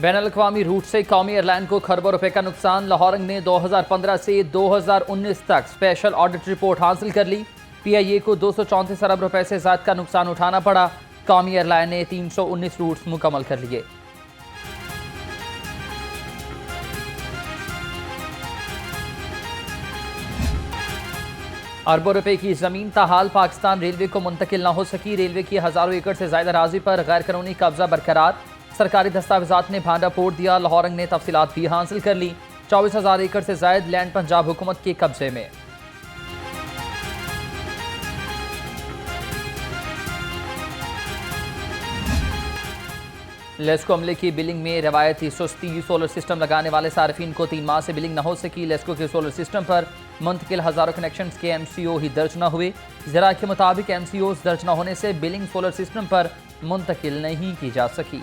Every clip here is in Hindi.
बैनुल-अक़वामी रूट से कौमी एयरलाइन को खरबों रुपए का नुकसान। लाहौर ने 2015 से 2019 तक स्पेशल ऑडिट रिपोर्ट हासिल कर ली। PIA को 234 अरब रुपए से ज़्यादा का नुकसान उठाना पड़ा। कौमी एयरलाइन ने 319 रूट्स मुकम्मल कर लिए। अरबों रुपए की जमीन ताहाल पाकिस्तान रेलवे को मुंतकिल न हो सकी। रेलवे की हजारों एकड़ से ज्यादा अराजी पर गैर कानूनी कब्जा बरकरार। सरकारी दस्तावेजात ने भांडा फोड़ दिया। लाहौर ने तफसीलात भी हासिल कर ली। 24,000 एकड़ से ज्यादा लैंड पंजाब हुकूमत के कब्जे में। लेस्को अमले की बिलिंग में रवायती सुस्ती। सोलर सिस्टम लगाने वाले सार्फिन को 3 माह से बिलिंग न हो सकी। लेस्को के सोलर सिस्टम पर मुंतकिल हजारों कनेक्शन के MCO ही दर्ज न हुए। जरा के मुताबिक MCOs दर्ज न होने से बिलिंग सोलर सिस्टम पर मुंतकिल नहीं की जा सकी।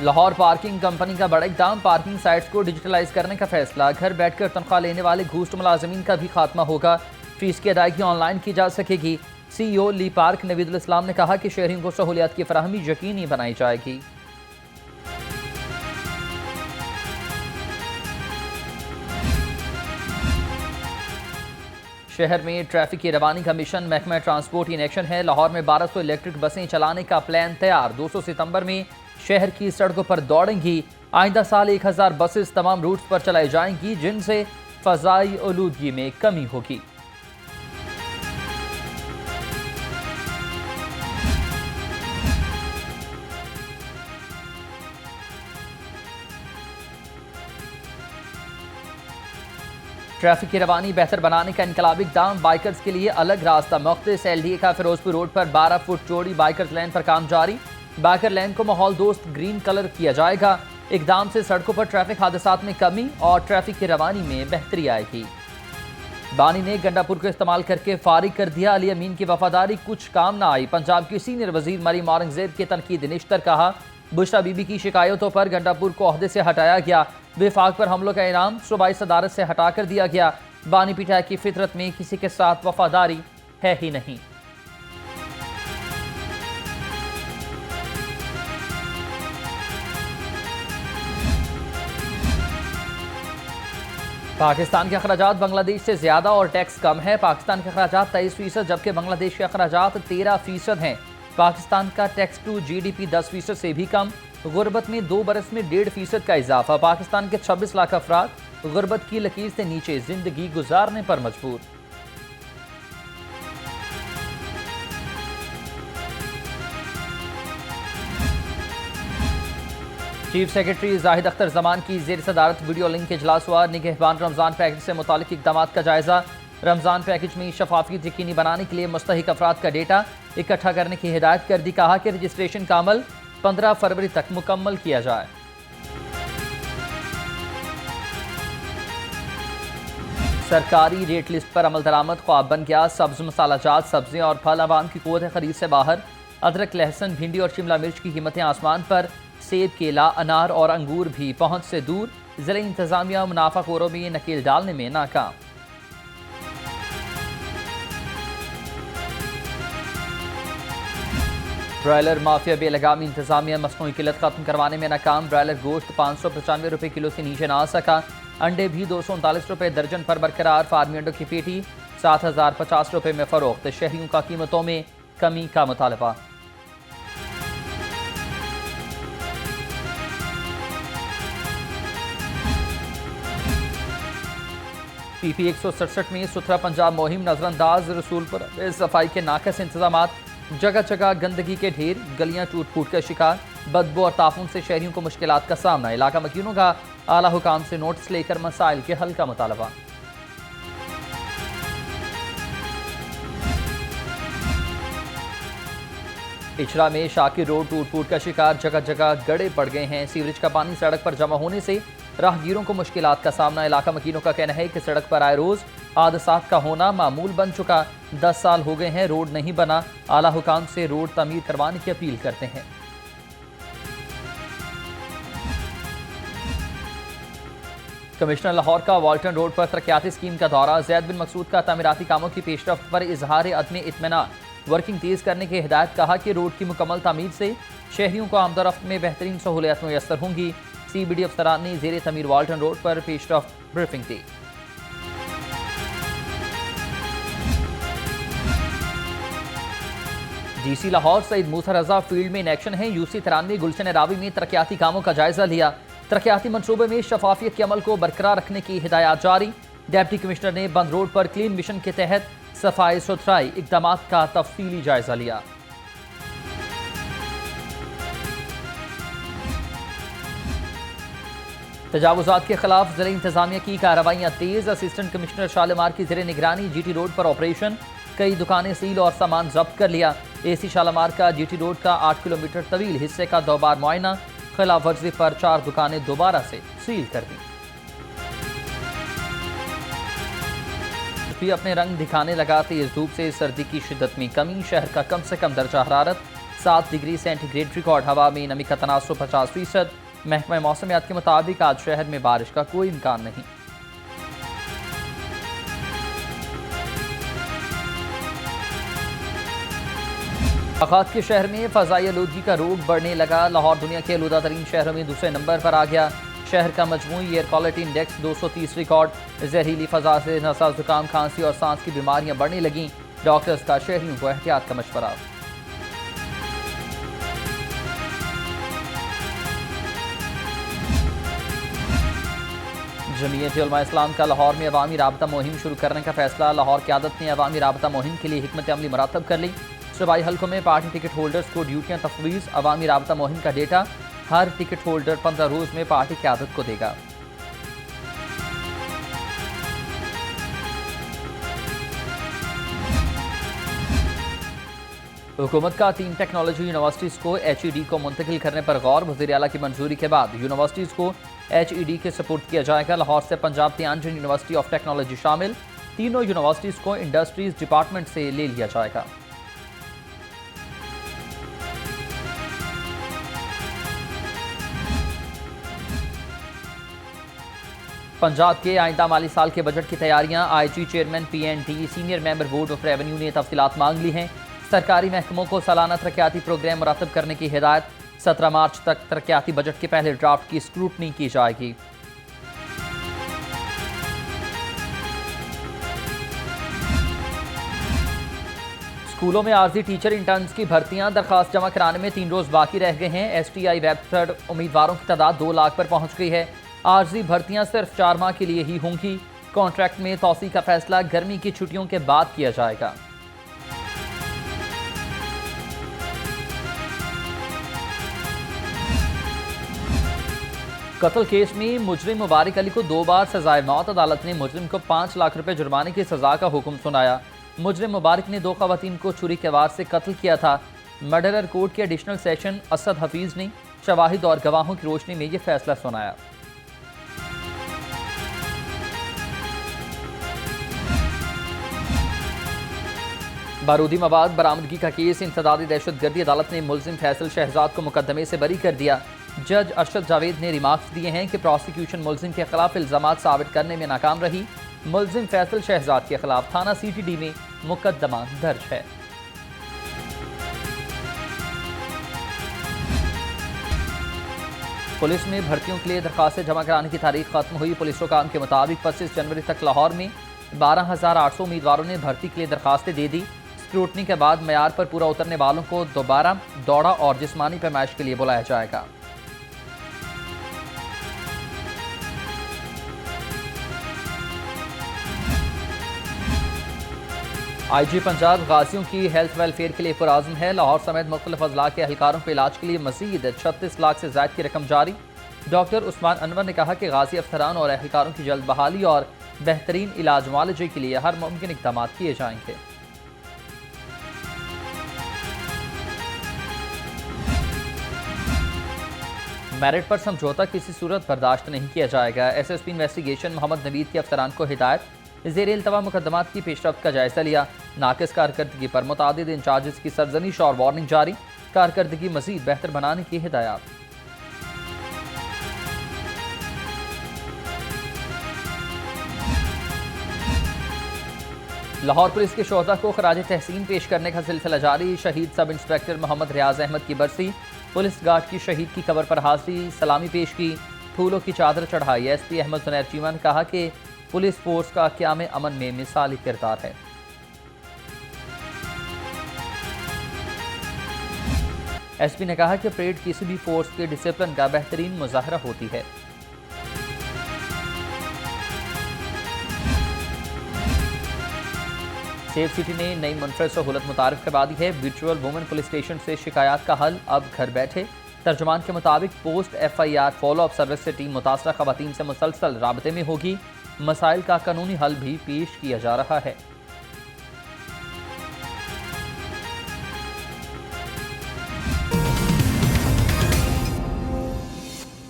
लाहौर पार्किंग कंपनी का बड़ा इक़दाम। पार्किंग साइट्स को डिजिटलाइज करने का फैसला। घर बैठकर तनख्वाह लेने वाले घूस मुलाजमीन का भी खात्मा होगा। फीस की अदायगी ऑनलाइन की जा सकेगी। CEO ली पार्क नवीदुल इस्लाम ने कहा कि शहरियों को सहूलियात की फराहमी यकीनी बनाई जाएगी। शहर में ट्रैफिक की रवानी का मिशन। महकमा ट्रांसपोर्ट इन एक्शन है। लाहौर में 1200 इलेक्ट्रिक बसें चलाने का प्लान तैयार। 200 सितंबर में शहर की सड़कों पर दौड़ेंगी। आइंदा साल 1000 बसेस तमाम रूट्स पर चलाई जाएंगी, जिनसे फजाई आलूदगी में कमी होगी। ट्रैफिक की रवानी बेहतर बनाने का इनकलाबी इक़दाम। बाइकर्स के लिए अलग रास्ता मुख्तस। LDA का फिरोजपुर रोड पर 12 फुट चौड़ी बाइकर्स लेन पर काम जारी। बाइकर लेन को माहौल दोस्त ग्रीन कलर किया जाएगा। इक़दाम से सड़कों पर ट्रैफिक हादसात में कमी और ट्रैफिक की रवानी में बेहतरी आएगी। बानी ने गंडापुर को इस्तेमाल करके फारिग कर दिया। अली अमीन की वफादारी कुछ काम ना आई। पंजाब की सीनियर वजीर मरीम औरंगजेब के तनकीद निश्तर। कहा बुशरा बीबी की शिकायतों पर गंडापुर को ओहदे से हटाया गया। विफाक पर हमलों का इनाम सूबाई सदारत से हटा कर दिया गया। बानी पिटाई की फितरत में किसी के साथ वफादारी है ही नहीं। पाकिस्तान के अखराजात बांग्लादेश से ज्यादा और टैक्स कम है। पाकिस्तान के अखराजात 23%, जबकि बांग्लादेश के अखराजात 13% हैं। पाकिस्तान का टैक्स टू GDP 10% से भी कम। गुर्बत में 2 बरस में 1.5% का इजाफा। पाकिस्तान के 26 लाख अफराद गुर्बत की लकीर से नीचे जिंदगी गुजारने पर मजबूर। चीफ सेक्रेटरी जाहिद अख्तर जमान की जेर सदारत वीडियो लिंक इजलास हुआ। निगहबान रमजान पैकेज से मुतालिक इकदाम का जायजा। रमजान पैकेज में शफाफियत यकीनी बनाने के लिए मुस्तहिक अफराद का डेटा इकट्ठा करने की हिदायत कर दी। कहा कि रजिस्ट्रेशन का अमल 15 फरवरी तक मुकम्मल किया जाए। सरकारी रेट लिस्ट पर अमल दरामद ख्वाब बन गया। सब्ज मसालाजात सब्जियां और फल आवाम की क़ुव्वत खरीद से बाहर। अदरक, लहसुन, भिंडी और शिमला मिर्च की कीमतें आसमान पर। सेब, केला, अनार और अंगूर भी पहुंच से दूर। ज़िला इंतजामिया मुनाफाखोरों में नकेल डालने में नाकाम। ब्रायलर माफिया बेलगामी इंतजामिया मसनूई किल्लत खत्म करवाने में नाकाम। ब्रायलर गोश्त 595 रुपये किलो से नीचे ना आ सका। अंडे भी 239 रुपये दर्जन पर बरकरार। फार्मी अंडों की पेटी 7050 रुपये में फरोख्त। शहरियों का कीमतों में कमी का मुतालबा। PP 167 में सुथरा पंजाब मुहिम नजरअंदाज। रसूलपुर में सफाई के नाकस इंतजाम। जगह जगह गंदगी के ढेर। गलियां टूट फूट का शिकार। बदबू और ताफून से शहरियों को मुश्किलात का सामना। इलाका मकीनों का आला हुकाम से नोटिस लेकर मसाइल के हल का मुतालबा। इचरा में शाकिर रोड टूट फूट का शिकार। जगह जगह गड़े पड़ गए हैं। सीवरेज का पानी सड़क पर जमा होने से राहगीरों को मुश्किलात का सामना। इलाका मकीनों का कहना है कि सड़क पर आए रोज हादसात का होना मामूल बन चुका। 10 साल हो गए हैं रोड नहीं बना। आला हुकाम से रोड तमीर करवाने की अपील करते हैं। कमिश्नर लाहौर का वाल्टन रोड पर तरक्याती स्कीम का दौरा। ज़ैद बिन मकसूद का तामीराती कामों की पेशरफ्त पर इजहार अदम इत्मीनान। वर्किंग तेज़ करने की हिदायत। कहा कि रोड की मुकम्मल तामीर से शहरियों को आमदोरफ्त में बेहतरीन सहूलियत मुयसर होंगी। CBD अफसरान ने ज़ेर तमीर वाल्टन रोड पर पेशरफ्त ब्रीफिंग दी। DC लाहौर सईद मूसा रजा फील्ड में इन एक्शन है। UC 93 गुलशन रावी में तरक्याती कामों का जायजा लिया। तरक्याती मनसूबे में शफाफियत के अमल को बरकरार रखने की हिदायत जारी। डिप्टी कमिश्नर ने बंद रोड पर क्लीन मिशन के तहत सफाई सुथराई इकदाम का तफसीली जायजा लिया। तजावुजात के खिलाफ जिला इंतजामिया की कार्रवाइयां तेज। असिस्टेंट कमिश्नर शालीमार की जेर निगरानी GT रोड पर ऑपरेशन। कई दुकानें सील और सामान जब्त कर लिया। AC शालीमार का GT रोड का 8 किलोमीटर तवील हिस्से का 2 बार मुआयना। खिलाफ वर्जी पर 4 दुकानें दोबारा से सील कर दी। भी अपने रंग दिखाने लगा। तेज धूप से सर्दी की शिद्दत में कमी। शहर का कम से कम दर्जा हरारत 7 डिग्री सेंटीग्रेड रिकॉर्ड। हवा में नमी का तनासुब 50%। महकमा मौसमियात के मुताबिक आज शहर में बारिश का कोई इम्कान नहीं। बागहात के शहर में फ़ज़ाई आलूदगी का रोग बढ़ने लगा। लाहौर दुनिया के आलूदा तरीन शहरों में दूसरे नंबर पर आ गया। शहर का मजमूई एयर क्वालिटी इंडेक्स 230 रिकॉर्ड। जहरीली फ़ज़ा से नज़ला, जुकाम, खांसी और सांस की बीमारियां बढ़ने लगीं। डॉक्टर्स का शहरियों को एहतियात का मशवरा। जमीयत उलमा इस्लाम का लाहौर में अवामी राबता मुहिम शुरू करने का फैसला। लाहौर क़यादत ने अवामी राबता मुहिम के लिए हिकमत अमली मुरतब कर ली। सूबाई हल्कों में पार्टी टिकट होल्डर्स को ड्यूटियां तफवीज़। अवामी राबता मुहिम का डेटा हर टिकट होल्डर 15 रोज़ में पार्टी क़यादत को देगा। हुकूमत का 3 टेक्नोलॉजी यूनिवर्सिटीज़ को HED को मुंतकिल करने पर गौर। वज़ीर आला की मंजूरी के बाद यूनिवर्सिटीज़ को HED के सपुर्द किया जाएगा। लाहौर से पंजाब तियानजन यूनिवर्सिटी ऑफ टेक्नोलॉजी शामिल। तीनों यूनिवर्सिटीज़ को इंडस्ट्रीज डिपार्टमेंट से ले लिया जाएगा। पंजाब के आइंदा माली साल के बजट की तैयारियां। IG chairman PND senior member board of revenue ने तफसीलात मांग ली हैं। सरकारी महकमों को सालाना तरक्याती प्रोग्राम मुरतब करने की हिदायत। 17 मार्च तक तरक्याती बजट के पहले ड्राफ्ट की स्क्रूटनी की जाएगी। स्कूलों में आर्जी टीचर इंटर्न्स की भर्तियां। दरखास्त जमा कराने में 3 रोज बाकी रह गए हैं। STI वेबसाइट उम्मीदवारों की तादाद 2 लाख पर पहुंच गई है। आर्जी भर्तियां सिर्फ 4 माह के लिए ही होंगी। कॉन्ट्रैक्ट में तौसी का फैसला गर्मी की छुट्टियों के बाद किया जाएगा। कत्ल केस में मुजरिम मुबारक अली को 2 बार सजाए मौत। अदालत ने मुजरिम को 5 लाख रुपए जुर्माने की सजा का हुक्म सुनाया। मुजरिम मुबारक ने 2 खवातीन को छुरी के वार से कत्ल किया था। मर्डरर कोर्ट के एडिशनल सेशन असद हफीज ने शवाहिद और गवाहों की रोशनी में यह फैसला सुनाया। बारूदी मवाद बरामदगी का केस इंसदादी दहशतगर्दी। अदालत ने मुलजिम फैसल शहजाद को मुकदमे से बरी कर दिया। जज अरशद जावेद ने रिमार्क्स दिए हैं कि प्रोसिक्यूशन मुलजिम के खिलाफ इल्जामात साबित करने में नाकाम रही। मुलजिम फैसल शहजाद के खिलाफ थाना CTD में मुकदमा दर्ज है। पुलिस में भर्तियों के लिए दरखास्तें जमा कराने की तारीख खत्म हुई। पुलिस हुकाम के मुताबिक 25 जनवरी तक लाहौर में 12,800 उम्मीदवारों ने भर्ती के लिए दरखास्तें दे दी। स्क्रूटनी के बाद मयार पर पूरा उतरने वालों को दोबारा दौड़ा और जिस्मानी पैमाइश के लिए बुलाया जाएगा। IG पंजाब गाजियों की हेल्थ वेलफेयर के लिए पुराज़म है। लाहौर समेत मुख्तलिफ अजला के एहलकारों को इलाज के लिए मजीद 36 लाख से ज़ायद की रकम जारी। डॉक्टर उस्मान अनवर ने कहा कि गाजी अफसरान और एहलकारों की जल्द बहाली और बेहतरीन इलाज मुआलजे के लिए हर मुमकिन इक़दाम किए जाएंगे। मेरिट पर समझौता किसी सूरत बर्दाश्त नहीं किया जाएगा। SSP इन्वेस्टिगेशन मोहम्मद नवीद के अफसरान को हिदायत। ज़ेर इल्तवा मुकदमात की पेशरफ्त का जायजा लिया। नाकिस कारकर्दगी पर मुतादिद इंचार्जेस की सरजनिश और वार्निंग जारी। कारकर्दगी मजीद बेहतर बनाने की हिदायत। लाहौर पुलिस के शोहदा को खराज तहसीन पेश करने का सिलसिला जारी। शहीद सब इंस्पेक्टर मोहम्मद रियाज अहमद की बरसी, पुलिस गार्ड की शहीद की कब्र पर हाजिरी, सलामी पेश की, फूलों की चादर चढ़ाई। एसपी अहमद जुनैर चीमा ने कहा कि पुलिस फोर्स का क़याम अमन में मिसाली किरदार है। एसपी ने कहा कि परेड किसी भी फोर्स के डिसिप्लिन का बेहतरीन मुजाहरा होती है। सेफ सिटी ने नई मुनफरद सहूलत मुतारिफ करवा दी है। वर्चुअल वुमेन पुलिस स्टेशन से शिकायत का हल अब घर बैठे। तर्जुमान के मुताबिक post FIR follow up service से टीम मुतासरा खवातीन से मुसलसल राबते में होगी। मसाइल का कानूनी हल भी पेश किया जा रहा है।